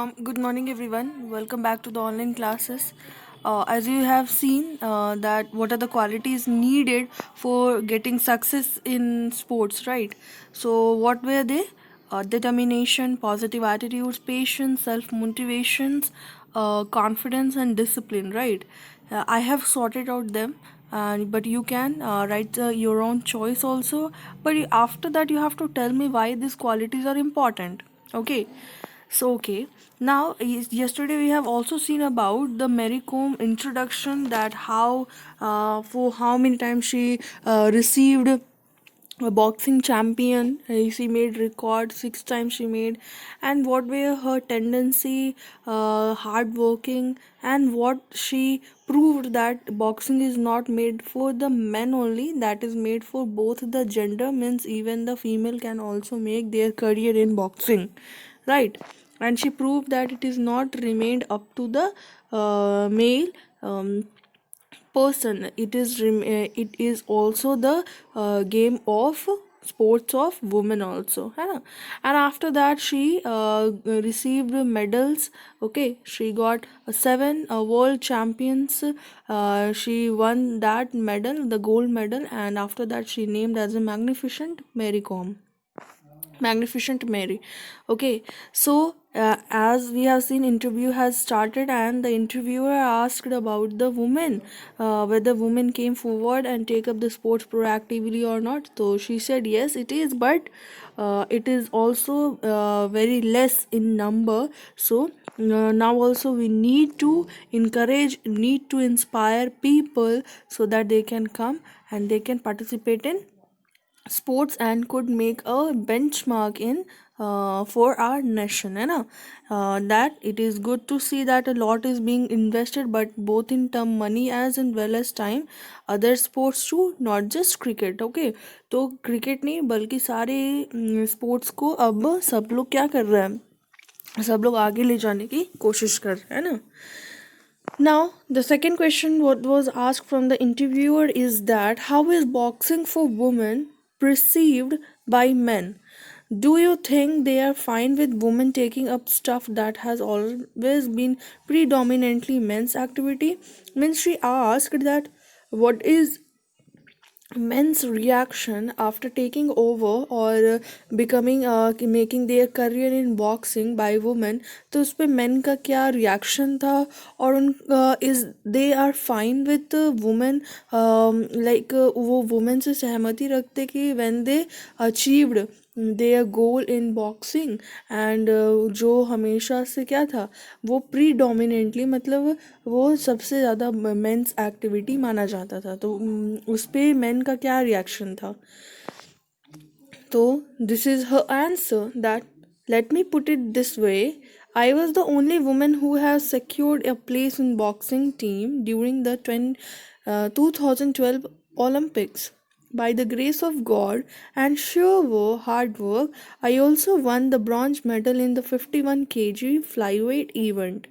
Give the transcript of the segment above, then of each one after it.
Good morning, everyone. Welcome back to the online classes. As you have seen, that what are the qualities needed for getting success in sports, right? So, what were they? Determination, positive attitudes, patience, self motivations, confidence, and discipline, right? I have sorted out them. But you can write your own choice also. But after that, you have to tell me why these qualities are important. Okay. So okay, now yesterday we have also seen about the Mary Kom introduction, that how for how many times she received a boxing champion. She made record 6 times she made, and what were her tendency, hard working, and what she proved that boxing is not made for the men only, that is made for both the gender, means even the female can also make their career in boxing, right? And she proved that it is not remained up to the male person. It is also the game of sports of women also, है ना? And after that she received medals. Okay, she got seven world champions. She won that medal, the gold medal, and after that she named as a Magnificent Mary. Okay, so as we have seen, interview has started, and the interviewer asked about the women, whether women came forward and take up the sports proactively or not. So she said yes, it is, but it is also very less in number. So now also we need to encourage, need to inspire people so that they can come and they can participate in sports and could make a benchmark in for our nation, है ना? That it is good to see that a lot is being invested, but both in term money as well as time, other sports too, not just cricket. Okay, तो cricket नहीं बल्कि सारे sports को अब सब लोग क्या कर रहे हैं, सब लोग आगे ले जाने की कोशिश कर रहे हैं ना. Now, the second question what was asked from the interviewer is that how is boxing for women perceived by men? Do you think they are fine with women taking up stuff that has always been predominantly men's activity? Means she asked that what is men's reaction after taking over or becoming making their career in boxing by women. तो उस पे men का क्या reaction था, और उन is they are fine with women, like वो women से सहमति रखते कि when they achieved their goal in boxing, and जो हमेशा से क्या था, वो predominantly मतलब वो सबसे ज़्यादा मेंस एक्टिविटी माना जाता था. तो उस पे मेन का क्या रिएक्शन था? तो this is her answer that let me put it this way. I was the only woman who has secured a place in boxing team during the 2012 Olympics. By the grace of God and sheer hard work, I also won the bronze medal in the 51 kg flyweight event.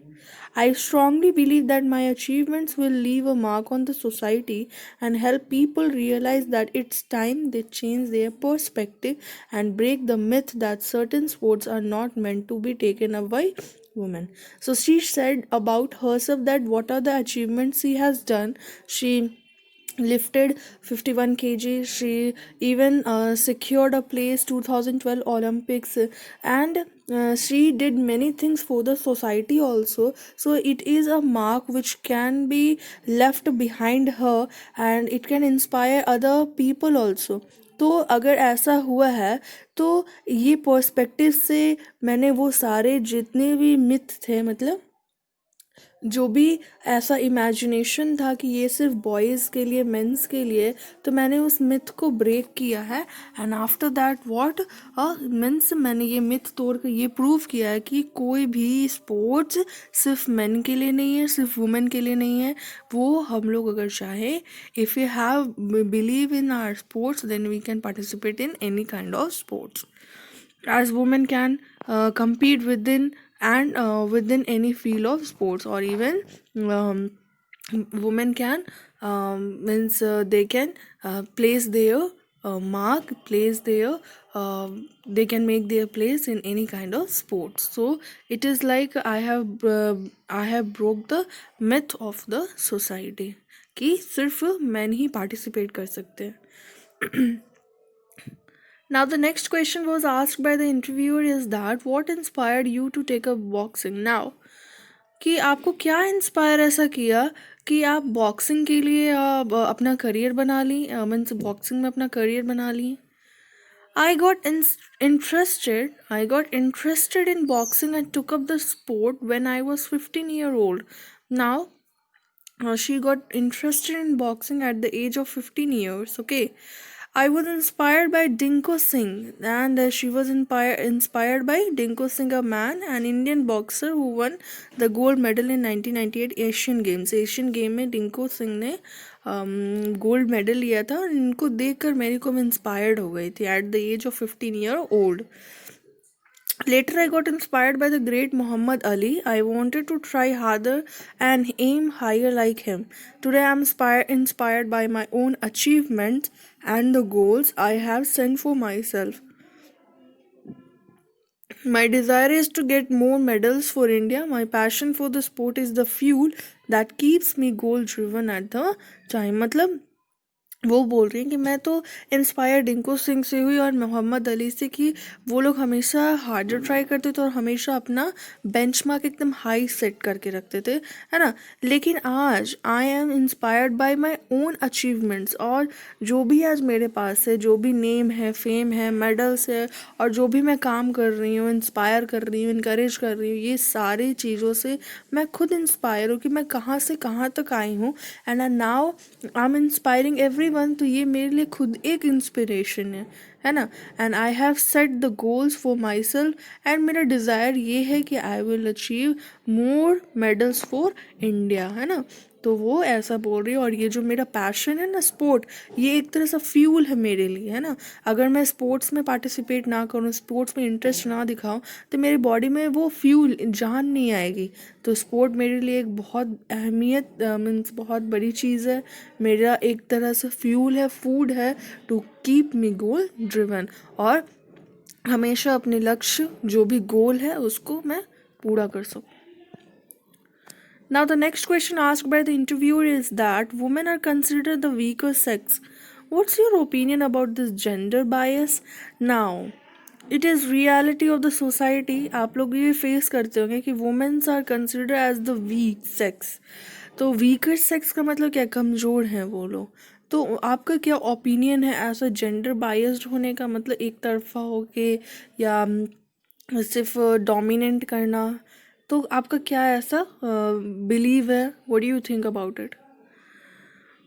I strongly believe that my achievements will leave a mark on the society and help people realize that it's time they change their perspective and break the myth that certain sports are not meant to be taken up by women. So she said about herself that what are the achievements she has done. She lifted 51 kg. She even secured a place 2012 Olympics, and she did many things for the society also. So it is a mark which can be left behind her, and it can inspire other people also. तो अगर ऐसा हुआ है, तो ये perspective से मैंने वो सारे जितने भी मिथ थे, मतलब जो भी ऐसा इमेजिनेशन था कि ये सिर्फ बॉयज़ के लिए, मेंस के लिए, तो मैंने उस मिथ को ब्रेक किया है. And after that what means मैंने ये मिथ तोड़ कर ये प्रूव किया है कि कोई भी स्पोर्ट्स सिर्फ मेन के लिए नहीं है, सिर्फ वुमेन के लिए नहीं है. वो हम लोग अगर चाहे, if you have believe in our sports, then we can participate in any kind of sports. As women can compete within and within any field of sports, or even um, women can means they can place their mark place their they can make their place in any kind of sports. So it is like I have broke the myth of the society कि सिर्फ men ही participate कर सकते हैं. Now the next question was asked by the interviewer is that what inspired you to take up boxing now? कि आपको क्या inspire ऐसा किया कि आप बॉक्सिंग के लिए अपना करियर बना ली, मीन्स बॉक्सिंग में अपना करियर बना ली. I got interested. I got interested in boxing and took up the sport when I was 15-year-old. Now, she got interested in boxing at the age of 15 years. Okay. I was inspired by Dinko Singh, and she was inspired by Dinko Singh, a man, an Indian boxer who won the gold medal in 1998 Asian Games. Asian Game में Dinko Singh ने gold medal लिया था और इनको देखकर मेरे को मैं इंस्पायर्ड हो गई थी at the age of 15-year-old. Later, I got inspired by the great Muhammad Ali. I wanted to try harder and aim higher like him. Today, I am inspired by my own achievements and the goals I have set for myself. My desire is to get more medals for India. My passion for the sport is the fuel that keeps me goal driven at the time. मतलब वो बोल रही हैं कि मैं तो inspire Dingko Singh से हुई और मोहम्मद अली से कि वो लोग हमेशा हार्डर ट्राई करते थे और हमेशा अपना बेंचमार्क एकदम हाई सेट करके रखते थे, है ना. लेकिन आज I am inspired by my own achievements, और जो भी आज मेरे पास है, जो भी नेम है, फेम है, मेडल्स है, और जो भी मैं काम कर रही हूँ, इंस्पायर कर रही हूँ, इनकरेज कर रही हूँ, ये सारी चीज़ों से मैं खुद इंस्पायर हूँ कि मैं कहाँ से कहाँ तक आई हूँ. And now I am inspiring every one. तो ये मेरे लिए खुद एक इंस्पिरेशन है ना. And I have set the goals for my self, and मेरा डिज़ायर ये है कि I will achieve more medals for India, है ना. तो वो ऐसा बोल रही है. और ये जो मेरा पैशन है ना स्पोर्ट, ये एक तरह सा फ्यूल है मेरे लिए, है ना. अगर मैं स्पोर्ट्स में पार्टिसिपेट ना करूँ, स्पोर्ट्स में इंटरेस्ट ना दिखाऊँ, तो मेरी बॉडी में वो फ्यूल जान नहीं आएगी. तो स्पोर्ट मेरे लिए एक बहुत अहमियत मीन्स बहुत बड़ी चीज़ है. मेरा एक तरह से फ्यूल है, फूड है to keep me goal driven, और हमेशा अपने लक्ष्य जो भी गोल है उसको मैं पूरा कर सकूँ. Now, the next question asked by the interviewer is that women are considered the weaker sex. What's your opinion about this gender bias? Now, it is reality of the society. आप लोग ये फेस करते होंगे कि women are considered as the weak sex. तो weaker sex का मतलब क्या, कमज़ोर हैं वो लोग. तो आपका क्या ओपिनियन है ऐसा जेंडर बायस्ड होने का, मतलब एक तरफा होके या सिर्फ डोमिनेंट करना. तो आपका क्या ऐसा बिलीव है, what do you think about it?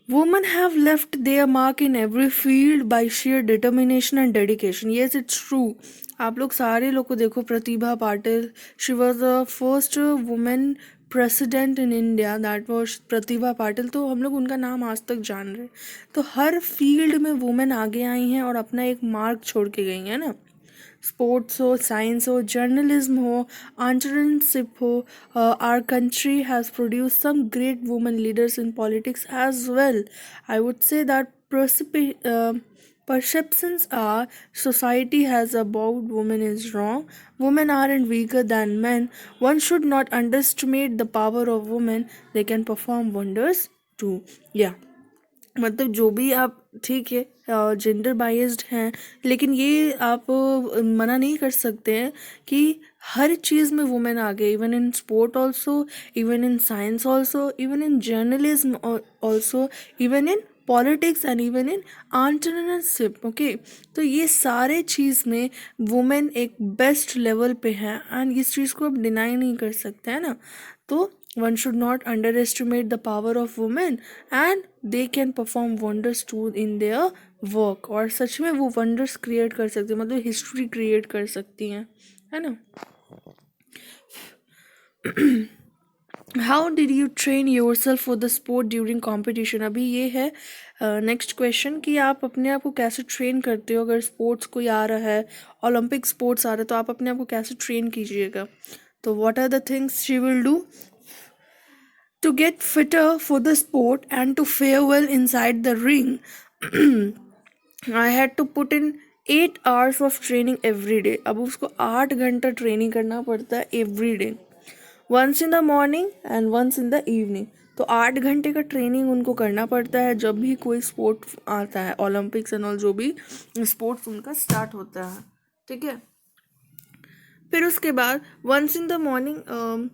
Women have left their mark in every field by sheer determination and dedication. Yes, it's true. आप लोग सारे लोग को देखो, Pratibha Patil, she was the first women president in India, that was Pratibha Patil. तो हम लोग उनका नाम आज तक जान रहे. तो हर फील्ड में वुमेन आगे आई हैं और अपना एक मार्क छोड़ के गई हैं ना. स्पोर्ट्स हो, साइंस हो, जर्नलिज्म हो, एंटरप्रेन्योरशिप हो, our country has produce some great women leaders in politics as well. I would say that perceptions are society has about women is wrong. Women aren't weaker than men. One should not underestimate the power of women. They can perform wonders too. Yeah. मतलब जो भी आप, ठीक है, gender biased हैं, लेकिन ये आप मना नहीं कर सकते हैं कि हर चीज़ में वुमेन आ गए. Even in sport also, even in science also, even in journalism also, even in politics and even in entrepreneurship. Okay. तो ये सारे चीज़ में वुमेन एक बेस्ट लेवल पे है, एंड इस चीज़ को आप डिनाई नहीं कर सकते हैं ना. तो one should not underestimate the power of women, and they can perform wonders too in their work. और सच में वो wonders create कर सकती हैं, मतलब history create कर सकती हैं, है ना. How did you train yourself for the sport during competition? अभी ये है नेक्स्ट क्वेश्चन कि आप अपने आप को कैसे ट्रेन करते हो. अगर स्पोर्ट्स कोई आ रहा है, ओलंपिक स्पोर्ट्स आ रहा है, तो आप अपने आप को कैसे ट्रेन कीजिएगा. तो what are the things she will do to get fitter for the sport and to fare well inside the ring? I had to put in 8 hours of training every day. अब उसको 8 घंटा training करना पड़ता है every day, once in the morning and once in the evening. तो 8 घंटे का training उनको करना पड़ता है जब भी कोई स्पोर्ट आता है, ओलंपिक्स एंड ऑल, जो भी स्पोर्ट्स उनका स्टार्ट होता है. ठीक है. फिर उसके बाद once in the morning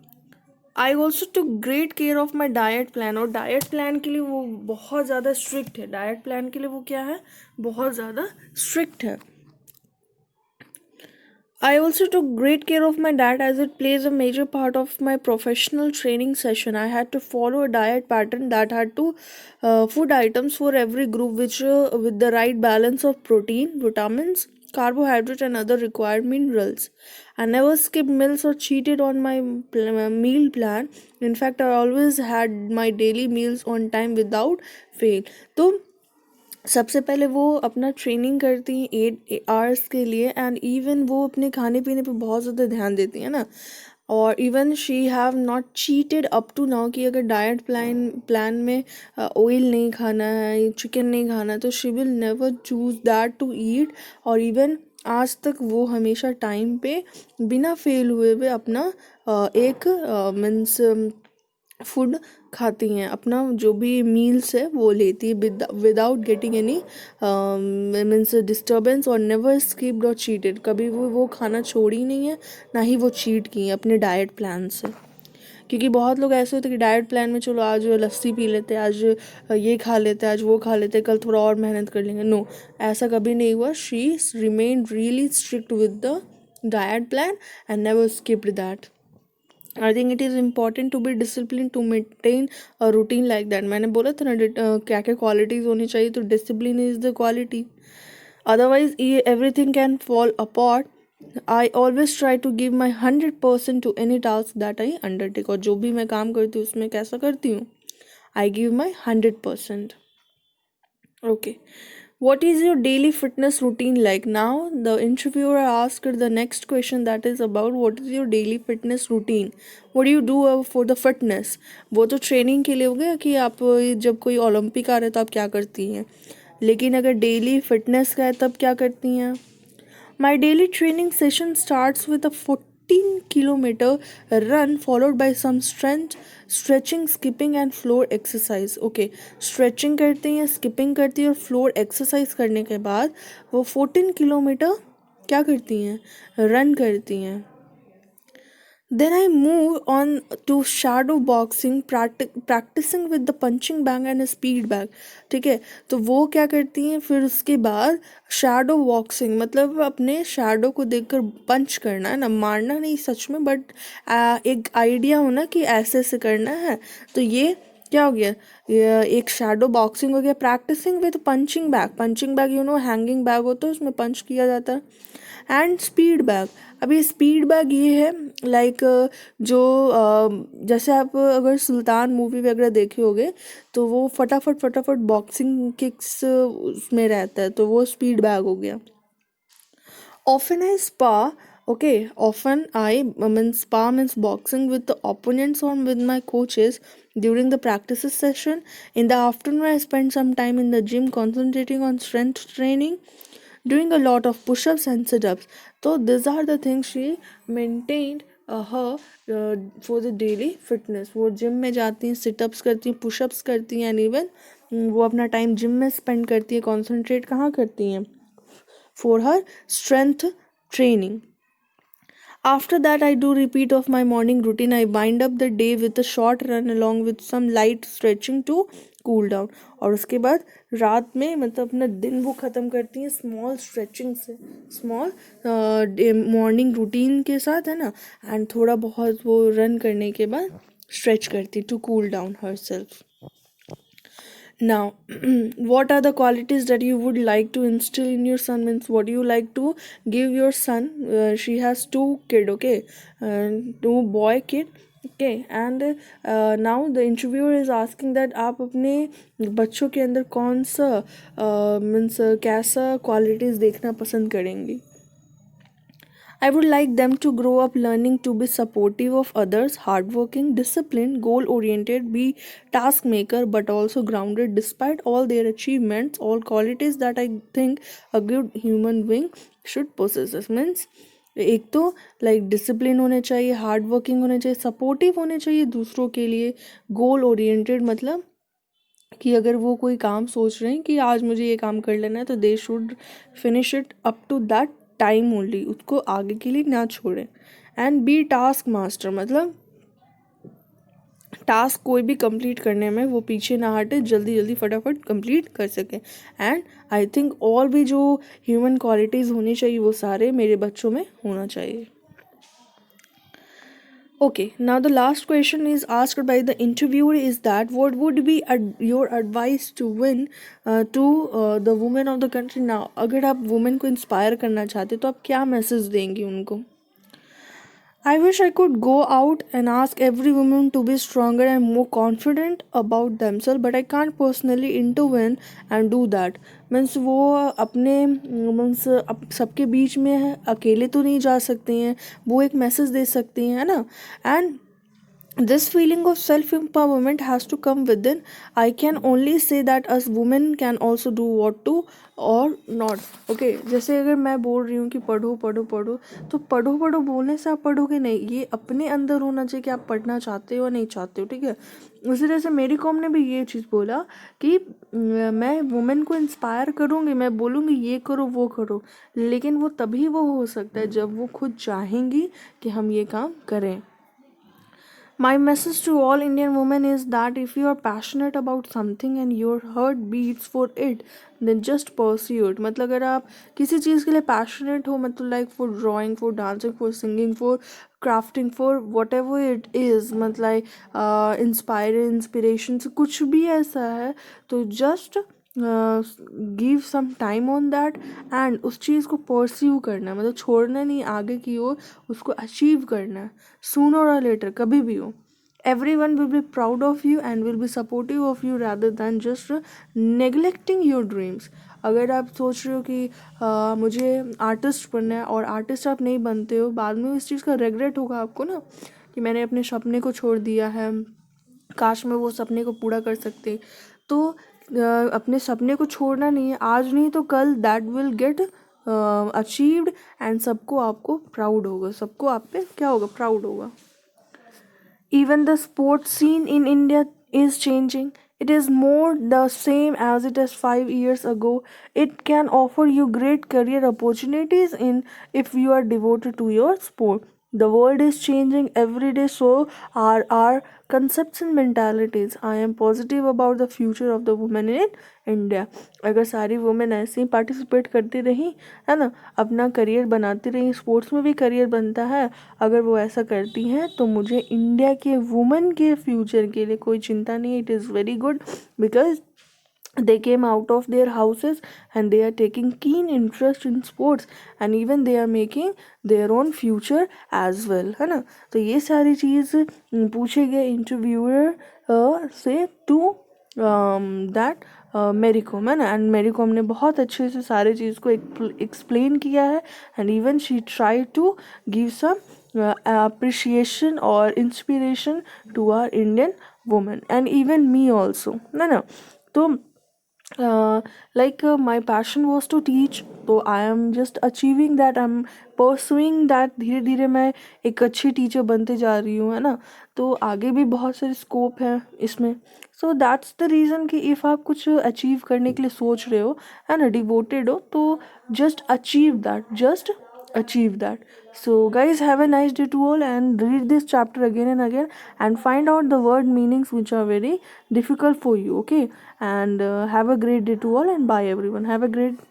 I also took great care of my diet plan. और डाइट प्लान के लिए वो बहुत ज़्यादा स्ट्रिक्ट है. डाइट प्लान के लिए वो क्या है, बहुत ज़्यादा स्ट्रिक्ट है. I also took great care of my diet as it plays a major part of my professional training session. I had to follow a diet pattern that had to food items for every group, which with the right balance of protein, vitamins, carbohydrate, and other required minerals. I never skipped meals or cheated on my meal plan. In fact, I always had my daily meals on time without fail. तो सबसे पहले वो अपना training करती हैं 8 hours के लिए, and even वो अपने खाने पीने पे बहुत ज़्यादा ध्यान देती हैं ना. और even she have not cheated up to now कि अगर डाइट प्लान में ऑयल नहीं खाना है, चिकन नहीं खाना, तो she will never choose that to eat. और इवन आज तक वो हमेशा टाइम पे बिना फेल हुए हुए अपना एक मीन्स फूड खाती हैं, अपना जो भी मील्स है वो लेती है without getting any means disturbance, और नेवर स्किप्ड और चीटेड. कभी वो खाना छोड़ी नहीं है, ना ही वो चीट की है अपने डाइट प्लान से. क्योंकि बहुत लोग ऐसे होते हैं कि डाइट प्लान में चलो आज लस्सी पी लेते हैं, आज ये खा लेते हैं, आज वो खा लेते हैं, कल थोड़ा और मेहनत कर लेंगे. नो, ऐसा कभी नहीं हुआ. She remained really strict with the diet plan and never skipped that. I think it is important to be discipline to maintain a routine like that. मैंने बोला था ना क्या क्या क्वालिटीज़ होनी चाहिए, तो discipline is the quality. Otherwise everything can fall apart. I always try to give my 100% to any task that I undertake. और जो भी मैं काम करती हूँ उसमें कैसा करती हूँ, I give my 100%. Okay. What is your daily fitness routine like? Now, the interviewer asked the next question, that is about what is your daily fitness routine? What do you do for the fitness? वो तो training के लिए हो गया कि आप जब कोई ओलंपिक आ रहे तो आप क्या करती हैं, लेकिन अगर डेली फिटनेस का है तब क्या करती हैं. My daily training session starts with a 14-kilometer run followed by some strength, stretching, skipping and floor exercise. Okay, stretching करती हैं, skipping करती हैं और floor exercise करने के बाद वो 14 किलोमीटर क्या करती हैं, रन करती हैं. Then I move on to shadow boxing, practicing with the punching bag and a speed bag. ठीक है. तो वो क्या करती हैं, फिर उसके बाद शैडो बॉक्सिंग, मतलब अपने शैडो को देखकर पंच करना है ना, मारना नहीं सच में, बट एक आइडिया होना कि ऐसे ऐसे करना है. तो ये क्या हो गया, ये एक शैडो बॉक्सिंग हो गया. Practising with punching bag hanging bag होता है, उसमें पंच किया जाता है. And speed bag. अब ये स्पीड बैग ये है लाइक जो जैसे आप अगर सुल्तान मूवी वगैरह देखे होगे तो वो फटाफट बॉक्सिंग किक्स उसमें रहता है, तो वो स्पीड बैग हो गया. Often I spar, okay, often I mean spar means boxing with the opponents or with my coaches during the practices session. In the afternoon, I spend some time in the gym concentrating on strength training, doing a lot of push-ups and sit-ups. So these are the things she maintained her for the daily fitness. वो gym में जाती हैं, sit-ups करती हैं, pushups करती हैं, and even वो अपना टाइम जिम में स्पेंड करती है. कॉन्सेंट्रेट कहाँ करती हैं, for her strength training. After that, I do repeat of my morning routine. I wind up the day with a short run along with some light stretching to cool down. और उसके बाद रात में मतलब अपना दिन वो ख़त्म करती हैं स्मॉल स्ट्रेचिंग से, स्मॉल मॉर्निंग रूटीन के साथ, है ना. एंड थोड़ा बहुत वो रन करने के बाद स्ट्रेच करती to cool down herself. Now, what are the qualities that you would like to instill in your son? Means what do you like to give your son? She has two kid, okay, two boy kid, okay, and now the interviewer is asking that आप अपने बच्चों के अंदर कौन सा means कैसा qualities देखना पसंद करेंगी. I would like them to grow up learning to be supportive of others, hardworking, disciplined, goal oriented, be task maker, but also grounded despite all their achievements, all qualities that I think a good human being should possess. This means एक तो like discipline होने चाहिए, hard working होने चाहिए, supportive होने चाहिए दूसरों के लिए, गोल ओरिएंटेड मतलब कि अगर वो कोई काम सोच रहे हैं कि आज मुझे ये काम कर लेना है तो they should finish it up to that time only, उसको आगे के लिए ना छोड़ें. एंड बी टास्क मास्टर मतलब टास्क कोई भी कंप्लीट करने में वो पीछे ना हटे, जल्दी जल्दी फटाफट कंप्लीट कर सके. एंड आई थिंक और भी जो ह्यूमन क्वालिटीज़ होनी चाहिए वो सारे मेरे बच्चों में होना चाहिए. Okay, now the last question is asked by the interviewer is that what would be your advice to win to the women of the country now? अगर आप women को inspire करना चाहते तो आप क्या message देंगी उनको? I wish I could go out and ask every woman to be stronger and more confident about themselves, but I can't personally intervene and do that. Means वो अपने मीन्स सबके बीच में है, अकेले तो नहीं जा सकती हैं, वो एक मैसेज दे सकती हैं, है ना. And this feeling of self-empowerment has to come within. I can only say that us women can also do what to or not. Okay, जैसे अगर मैं बोल रही हूँ कि पढ़ो पढ़ो पढ़ो, तो पढ़ो पढ़ो बोलने से आप पढ़ोगे नहीं, ये अपने अंदर होना चाहिए कि आप पढ़ना चाहते हो या नहीं चाहते हो. ठीक है, उसी तरह से मेरी कॉम ने भी ये चीज़ बोला कि मैं वुमेन को इंस्पायर करूँगी, मैं बोलूँगी ये करो वो करो, लेकिन वो तभी वो हो सकता है जब वो खुद चाहेंगी कि हम ये काम करें. My message to all Indian women is that if you are passionate about something and your heart beats for it, then just pursue it. मतलब अगर आप किसी चीज़ के लिए passionate हो, मतलब like for drawing, for dancing, for singing, for crafting, for whatever it is, मतलब inspiration से कुछ भी ऐसा है तो just give some time on that and उस चीज़ को परस्यू करना है, मतलब छोड़ना नहीं, आगे की ओर उसको अचीव करना है. सूनर और लेटर कभी भी हो, everyone will be proud of you and will be supportive of you rather than just neglecting your dreams. अगर आप सोच रहे हो कि मुझे आर्टिस्ट बनना है और आर्टिस्ट आप नहीं बनते हो, बाद में इस चीज़ का रिग्रेट होगा आपको ना कि मैंने अपने सपने को छोड़ दिया है, काश मैं वो सपने को पूरा कर सकती. तो अपने सपने को छोड़ना नहीं है, आज नहीं तो कल that will get achieved and सबको आपको प्राउड होगा, सबको आप पे क्या होगा, प्राउड होगा. Even the sports scene in India is changing. It is more the same as it is 5 years ago. It can offer you great career opportunities in if you are devoted to your sport. The world is changing every day, so are our concepts and mentalities. I am positive about the future of the women in India. अगर सारी women ऐसे ही participate करती रही, है ना, अपना career बनाती रही, स्पोर्ट्स में भी करियर बनता है, अगर वो ऐसा करती हैं तो मुझे इंडिया के वुमेन के फ्यूचर के लिए कोई चिंता नहीं. It is very good because they came out of their houses and they are taking keen interest in sports and even they are making their own future as well, है ना. तो ये सारी चीज़ पूछे गए इंटरव्यूअर से टू दैट मेरी com, है ना. एंड मेरी कॉम ने बहुत अच्छे से सारी चीज़ को एक्सप्लेन किया है and even she try to give some appreciation or inspiration to our Indian women and even me also, है ना. तो my passion was to teach, तो I am just achieving that, I am pursuing that. धीरे धीरे मैं एक अच्छी teacher बनते जा रही हूँ, है ना. तो आगे भी बहुत सारे स्कोप है इसमें. सो दैट्स द रीज़न कि इफ़ आप कुछ अचीव करने के लिए सोच रहे हो, है ना, डिवोटेड हो, तो just achieve that, just achieve that. So guys, have a nice day to all and read this chapter again and again and find out the word meanings which are very difficult for you. Okay, and have a great day to all and bye everyone. Have a great